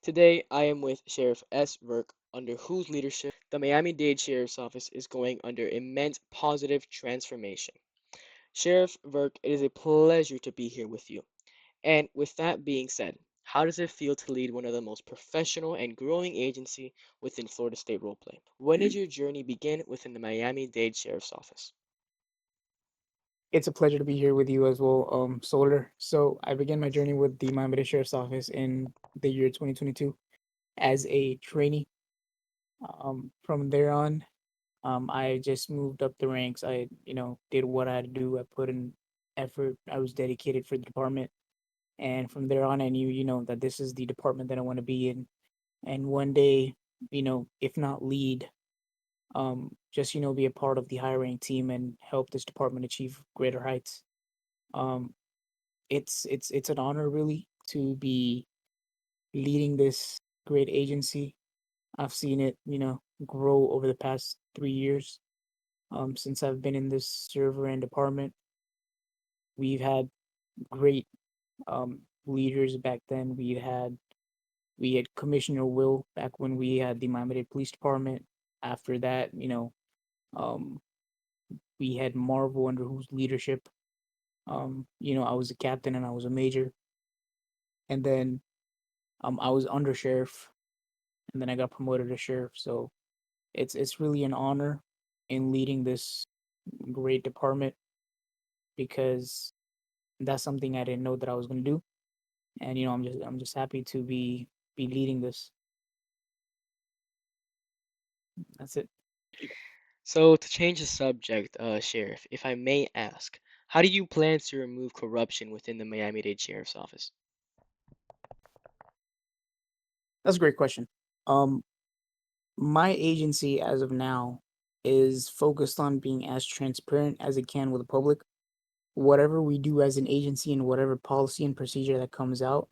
Today, I am with Sheriff S. Virk, under whose leadership the Miami-Dade Sheriff's Office is going under immense positive transformation. Sheriff Virk, it is a pleasure to be here with you. And with that being said, how does it feel to lead one of the most professional and growing agency within Florida State Roleplay? When did your journey begin within the Miami-Dade Sheriff's Office? It's a pleasure to be here with you as well, Solar. So I began my journey with the Miami-Dade Sheriff's Office in the year 2022 as a trainee. From there on, I just moved up the ranks. I did what I had to do. I put in effort. I was dedicated for the department, and from there on, I knew that this is the department that I want to be in. And one day, if not lead, just be a part of the hiring team and help this department achieve greater heights. Um, it's an honor really to be leading this great agency. I've seen it grow over the past 3 years. Since I've been in this server and department, we've had great leaders back then. We had Commissioner Will back when we had the Miami-Dade Police Department. After that, um, we had Marvel under whose leadership, I was a captain and I was a major, and then I was under sheriff, and then I got promoted to sheriff. So it's really an honor in leading this great department because that's something I didn't know that I was going to do, and I'm just happy to be leading this. That's it. So, to change the subject, Sheriff, if I may ask, how do you plan to remove corruption within the Miami-Dade Sheriff's Office? That's a great question. Um, my agency as of now is focused on being as transparent as it can with the public. Whatever we do as an agency and whatever policy and procedure that comes out,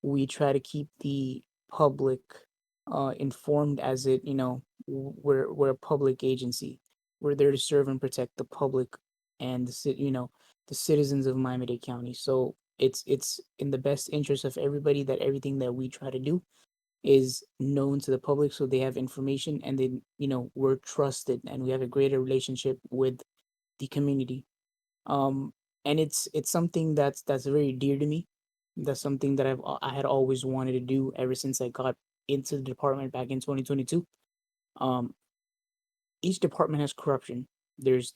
we try to keep the public informed as we're a public agency. We're there to serve and protect the public and the citizens of Miami-Dade County. So it's in the best interest of everybody that everything that we try to do is known to the public so they have information, and then we're trusted and we have a greater relationship with the community. um and it's something that's very dear to me. That's something that I had always wanted to do ever since I got into the department back in 2022. um each department has corruption. There's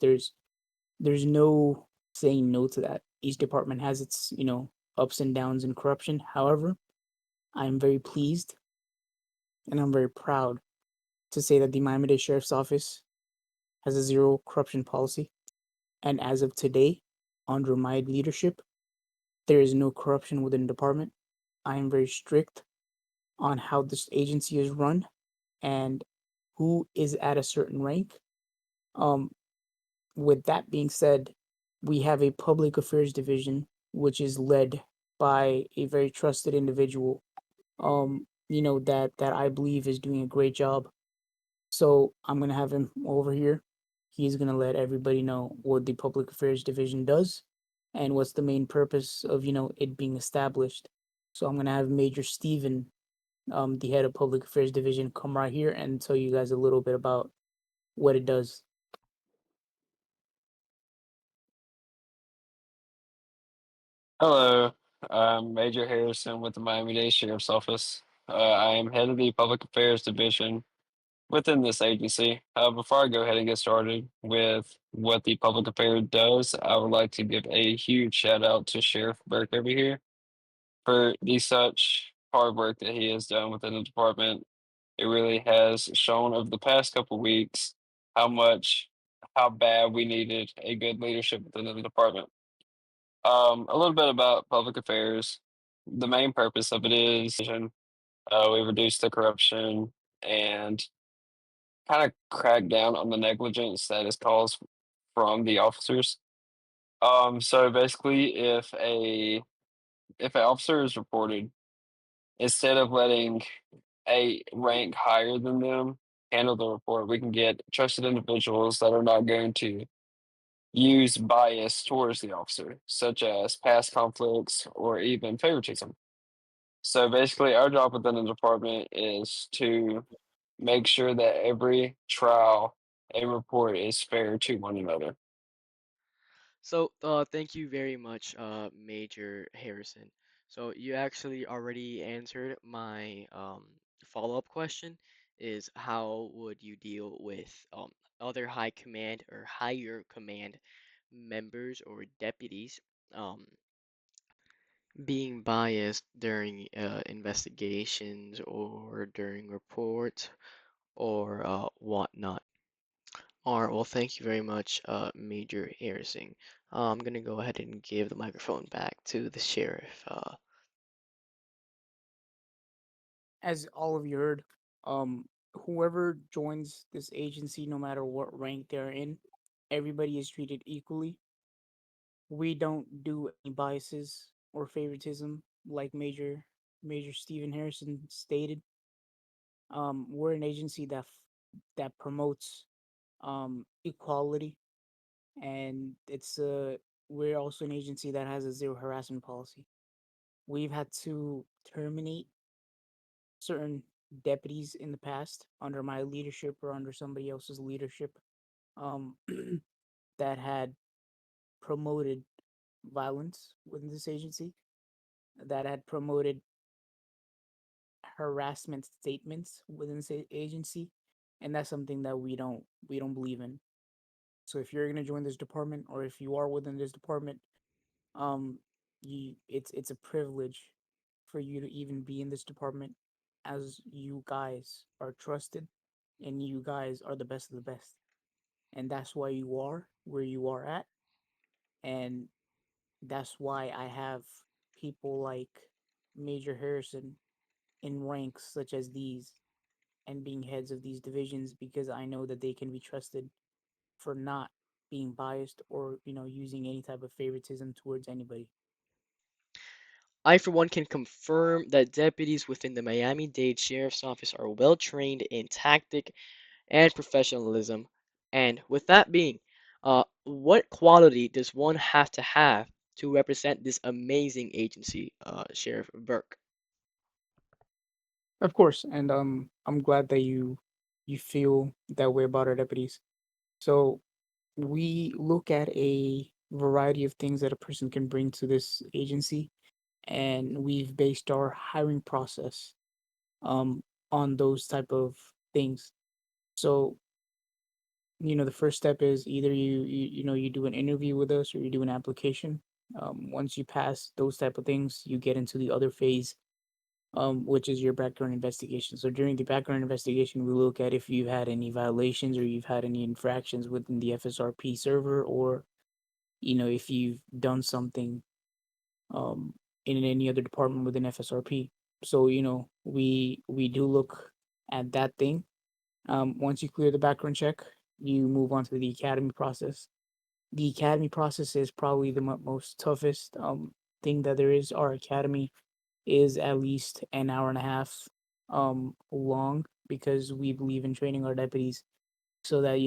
no saying no to that. Each department has its ups and downs in corruption. However, I'm very pleased and I'm very proud to say that the Miami-Dade Sheriff's Office has a zero corruption policy, and as of today, under my leadership, there is no corruption within the department. I am very strict on how this agency is run and who is at a certain rank. Um, with that being said, we have a public affairs division which is led by a very trusted individual. That I believe is doing a great job. So I'm gonna have him over here. He's gonna let everybody know what the public affairs division does and what's the main purpose of it being established. So I'm gonna have Major Steven, the head of public affairs division, come right here and tell you guys a little bit about what it does. Hello, I'm Major Harrison with the Miami-Dade Sheriff's Office. I am head of the Public Affairs Division within this agency. Before I go ahead and get started with what the Public Affairs does, I would like to give a huge shout out to Sheriff Burke over here for the such hard work that he has done within the department. It really has shown over the past couple weeks how much, how bad we needed a good leadership within the department. A little bit about public affairs. The main purpose of it is we reduce the corruption and kind of crack down on the negligence that is caused from the officers. So basically, if an officer is reported, instead of letting a rank higher than them handle the report, we can get trusted individuals that are not going to use bias towards the officer, such as past conflicts or even favoritism. So basically, our job within the department is to make sure that every trial and report is fair to one another. So, thank you very much, Major Harrison. So, you actually already answered my follow-up question, is how would you deal with other high command or higher command members or deputies um, being biased during investigations or during reports or whatnot? Alright, well, thank you very much, Major Harrison. I'm gonna go ahead and give the microphone back to the sheriff. As all of you heard, um, whoever joins this agency, no matter what rank they're in, everybody is treated equally. We don't do any biases or favoritism, like Major Stephen Harrison stated. We're an agency that promotes equality, and we're also an agency that has a zero harassment policy. We've had to terminate certain deputies in the past under my leadership or under somebody else's leadership, um, that had promoted violence within this agency, that had promoted harassment statements within this agency, and that's something that we don't believe in. So if you're gonna join this department, or if you are within this department, um, it's a privilege for you to even be in this department, as you guys are trusted, and you guys are the best of the best, and that's why you are where you are at, and that's why I have people like Major Harrison in ranks such as these, and being heads of these divisions, because I know that they can be trusted for not being biased or using any type of favoritism towards anybody. I, for one, can confirm that deputies within the Miami-Dade Sheriff's Office are well trained in tactic and professionalism. And with that being, what quality does one have to represent this amazing agency, Sheriff Burke? Of course, and I'm glad that you feel that way about our deputies. So we look at a variety of things that a person can bring to this agency, and we've based our hiring process um on those type of things. So the first step is either you do an interview with us, or you do an application. Once you pass those type of things, you get into the other phase, which is your background investigation. So during the background investigation, we look at if you've had any violations or you've had any infractions within the FSRP server, or if you've done something um in any other department within FSRP. So we do look at that thing. Once you clear the background check, you move on to the academy process. The academy process is probably the most toughest thing that there is. Our academy is at least an hour and a half long, because we believe in training our deputies so that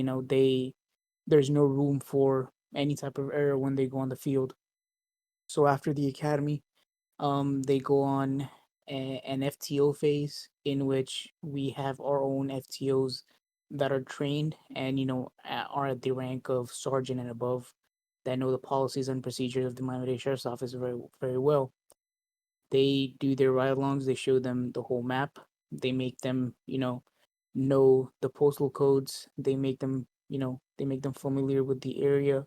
there's no room for any type of error when they go on the field. So after the academy, they go on an FTO phase, in which we have our own FTOs that are trained and are at the rank of sergeant and above, that know the policies and procedures of the Miami-Dade Sheriff's Office very very well. They do their ride-alongs. They show them the whole map. They make them know the postal codes. They make them familiar with the area,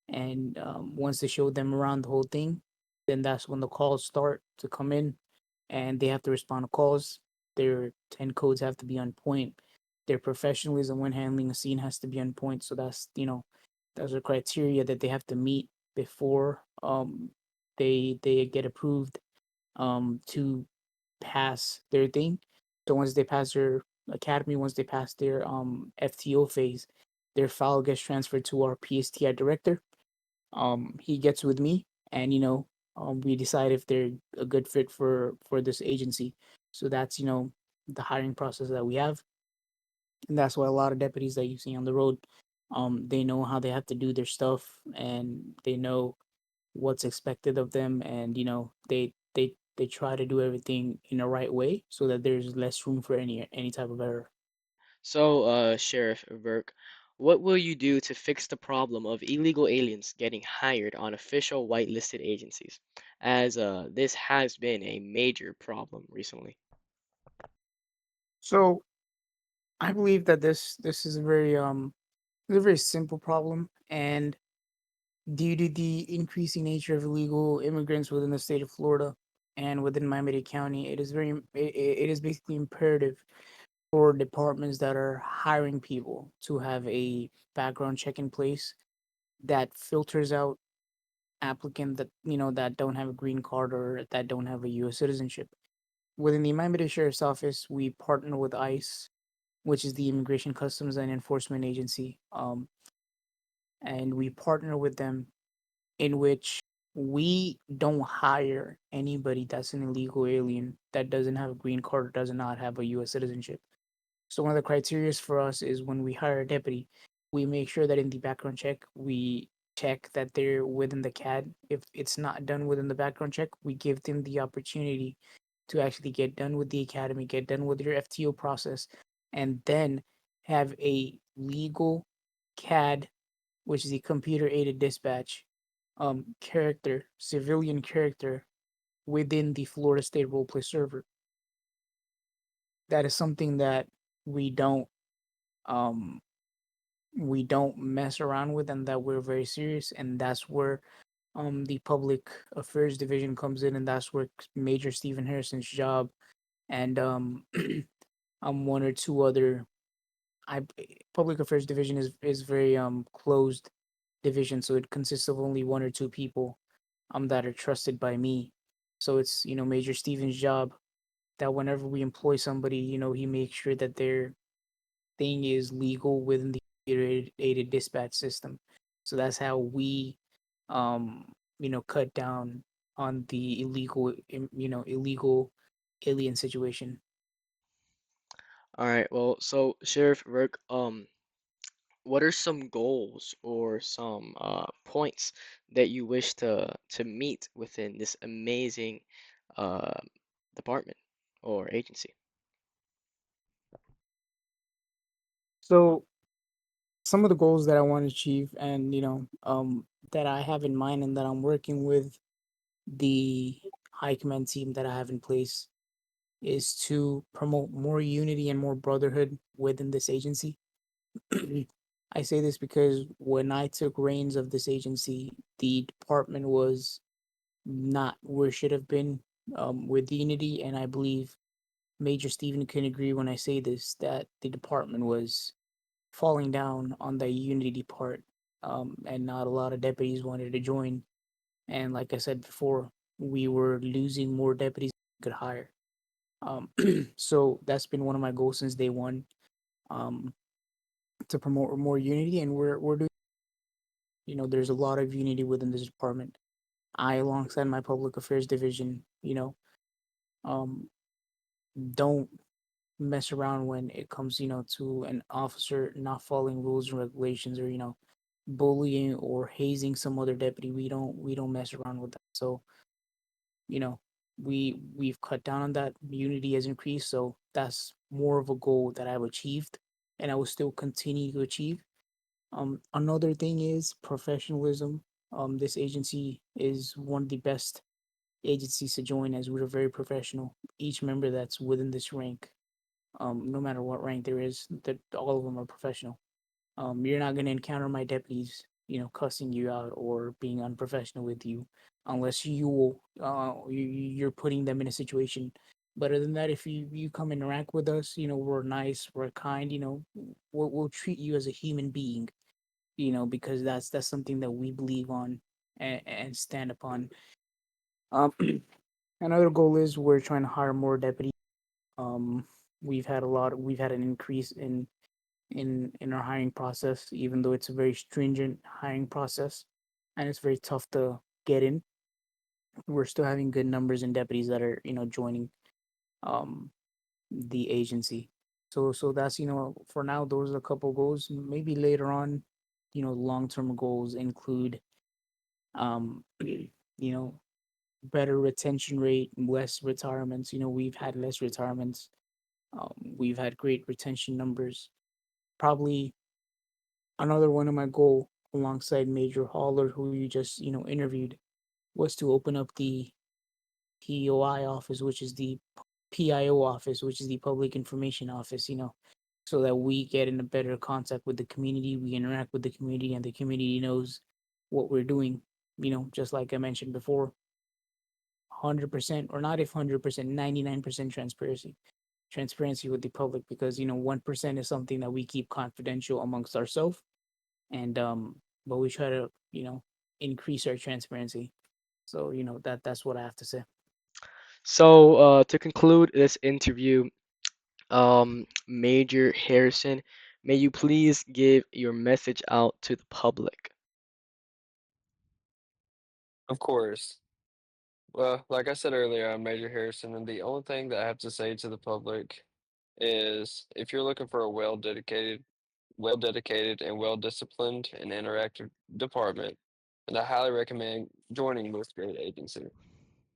and once they show them around the whole thing, then that's when the calls start to come in, and they have to respond to calls. Their 10 codes have to be on point. Their professionalism when handling a scene has to be on point. So those are criteria that they have to meet before they get approved to pass their thing. So once they pass their academy, once they pass their FTO phase, their file gets transferred to our PSTI director. He gets with me, and we decide if they're a good fit for this agency. So that's the hiring process that we have, and that's why a lot of deputies that you see on the road, they know how they have to do their stuff, and they know what's expected of them, and they try to do everything in the right way so that there's less room for any type of error. So, Sheriff Virk, what will you do to fix the problem of illegal aliens getting hired on official whitelisted agencies, as this has been a major problem recently? So I believe that this is a very simple problem, and due to the increasing nature of illegal immigrants within the state of Florida and within Miami-Dade County, it is basically imperative for departments that are hiring people to have a background check in place that filters out applicants that that don't have a green card or that don't have a U.S. citizenship. Within the Miami-Dade Sheriff's Office, we partner with ICE, which is the Immigration Customs and Enforcement Agency, and we partner with them in which we don't hire anybody that's an illegal alien that doesn't have a green card or does not have a U.S. citizenship. So one of the criteria for us is when we hire a deputy, we make sure that in the background check, we check that they're within the CAD. If it's not done within the background check, we give them the opportunity to actually get done with the academy, get done with your FTO process, and then have a legal CAD, which is a computer aided dispatch, character, civilian character within the Florida State Roleplay server. That is something that we don't um we don't mess around with, and that we're very serious, and that's where the public affairs division comes in, and that's where Major Stephen Harrison's job and one or two other I public affairs division is very closed division, so it consists of only one or two people that are trusted by me. So it's Major Stephen's job that whenever we employ somebody, he makes sure that their thing is legal within the computer aided dispatch system. So that's how we, cut down on the illegal alien situation. All right, well, so Sheriff Virk, what are some goals or some points that you wish to meet within this amazing uh, department or agency? So some of the goals that I want to achieve, and that I have in mind, and that I'm working with the high command team that I have in place, is to promote more unity and more brotherhood within this agency. I say this because when I took reins of this agency, the department was not where it should have been, with unity, and I believe Major Stephen can agree when I say this, that the department was falling down on the unity part, and not a lot of deputies wanted to join. And like I said before, we were losing more deputies than we could hire. Um, so that's been one of my goals since day one, um, to promote more unity, and we're doing. There's a lot of unity within this department. I, alongside my public affairs division, um, don't mess around when it comes, to an officer not following rules and regulations, or bullying or hazing some other deputy. We don't mess around with that. So you know we've cut down on that. Unity has increased, so that's more of a goal that I've achieved, and I will still continue to achieve. Another thing is professionalism. This agency is one of the best agencies to join, as we're very professional. Each member that's within this rank, no matter what rank there is, that all of them are professional. You're not going to encounter my deputies, cussing you out or being unprofessional with you, unless you're putting them in a situation. But other than that, if you come interact with us, we're nice, we're kind, we'll treat you as a human being, because that's something that we believe on, and stand upon. Um, Another goal is we're trying to hire more deputies. Um, we've had an increase in our hiring process, even though it's a very stringent hiring process, and it's very tough to get in. We're still having good numbers in deputies that are joining um the agency. So that's for now, those are a couple goals. Maybe later on, long term goals include, um you know better retention rate, less retirements. We've had less retirements. We've had great retention numbers. Probably another one of my goal alongside Major Haller, who you just interviewed, was to open up the POI office, which is the PIO office, which is the Public Information Office. So that we get in a better contact with the community, we interact with the community, and the community knows what we're doing. Just like I mentioned before, 100%, or not if 100%, 99% transparency with the public, because 1% is something that we keep confidential amongst ourselves, and but we try to increase our transparency. So that's what I have to say. So, to conclude this interview, Major Harrison, may you please give your message out to the public. Of course. Well, like I said earlier, I'm Major Harrison, and the only thing that I have to say to the public is if you're looking for a well dedicated and well disciplined and interactive department, and I highly recommend joining this great agency.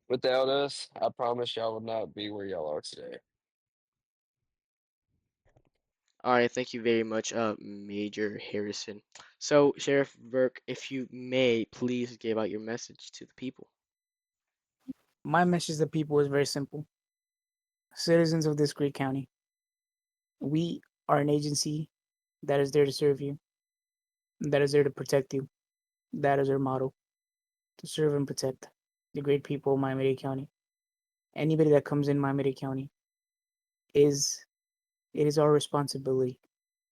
Without us, I promise y'all would not be where y'all are today. All right, thank you very much, Major Harrison. So, Sheriff Virk, if you may, please give out your message to the people. My message to people is very simple. Citizens of this great county, we are an agency that is there to serve you, that is there to protect you. That is our motto: to serve and protect the great people of Miami-Dade County. Anybody that comes in Miami-Dade County, is it is our responsibility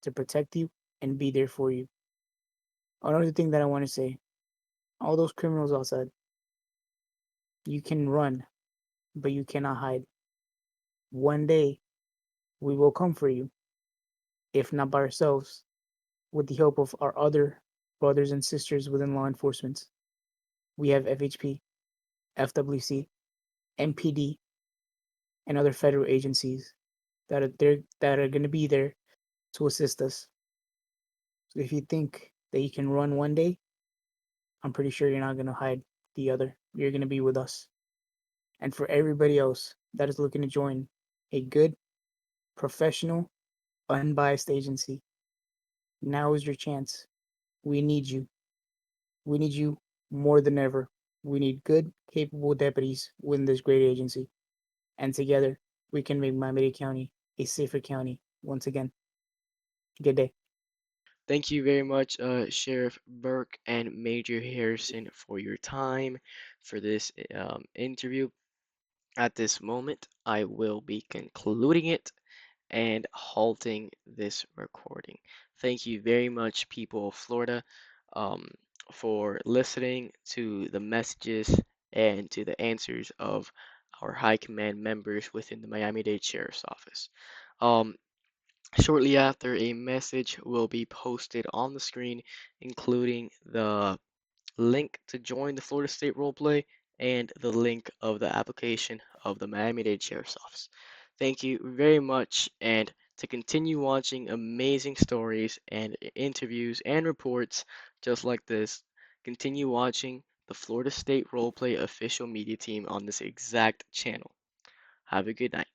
to protect you and be there for you. Another thing that I want to say: all those criminals outside, you can run, but you cannot hide. One day, we will come for you, if not by ourselves, with the help of our other brothers and sisters within law enforcement. We have FHP, FWC, MPD, and other federal agencies that are going to be there to assist us. So if you think that you can run one day, I'm pretty sure you're not going to hide the other. You're going to be with us. And for everybody else that is looking to join a good, professional, unbiased agency, now is your chance. We need you. We need you more than ever. We need good, capable deputies within this great agency. And together, we can make Miami-Dade County a safer county once again. Good day. Thank you very much, Sheriff Burke and Major Harrison, for your time for this interview. At this moment, I will be concluding it and halting this recording. Thank you very much, people of Florida, um, for listening to the messages and to the answers of our high command members within the Miami-Dade Sheriff's Office. Um, Shortly after, a message will be posted on the screen, including the link to join the Florida State Roleplay and the link of the application of the Miami-Dade Sheriff's Office. Thank you very much, and to continue watching amazing stories and interviews and reports just like this, continue watching the Florida State Roleplay official media team on this exact channel. Have a good night.